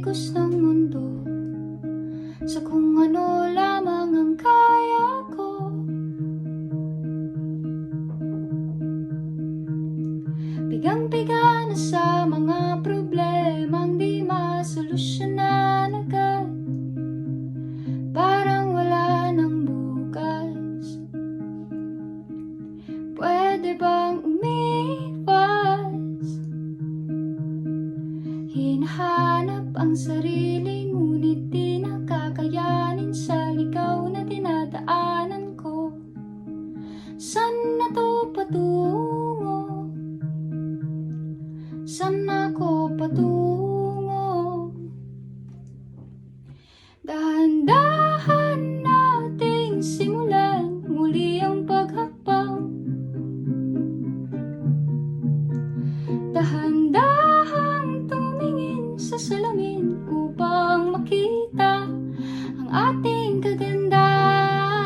ikos ng mundo, sa kung ano lamang ang kaya ko. Bigang-biga na sa mga problemang di masolusyonan agad, parang wala nang bukas. Pwede bang umiwas? Hinahanap ang sarili, ngunit di nakakayanin sa ligaw na dinadaanan ko. Saan na to patungo? Saan ako patungo? Dahan-dahan nating simulan muli ang paghakbang. Dahan-dahang tumingin sa salamin upang makita ang ating kagandahan.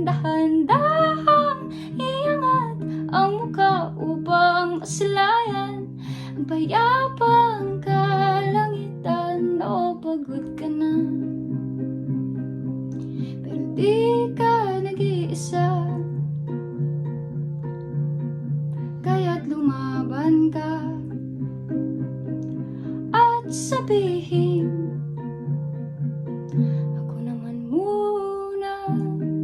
Dahan-dahang iangat ang muka upang masilayan ang payapang kalangitan. O pagod ka na, pero di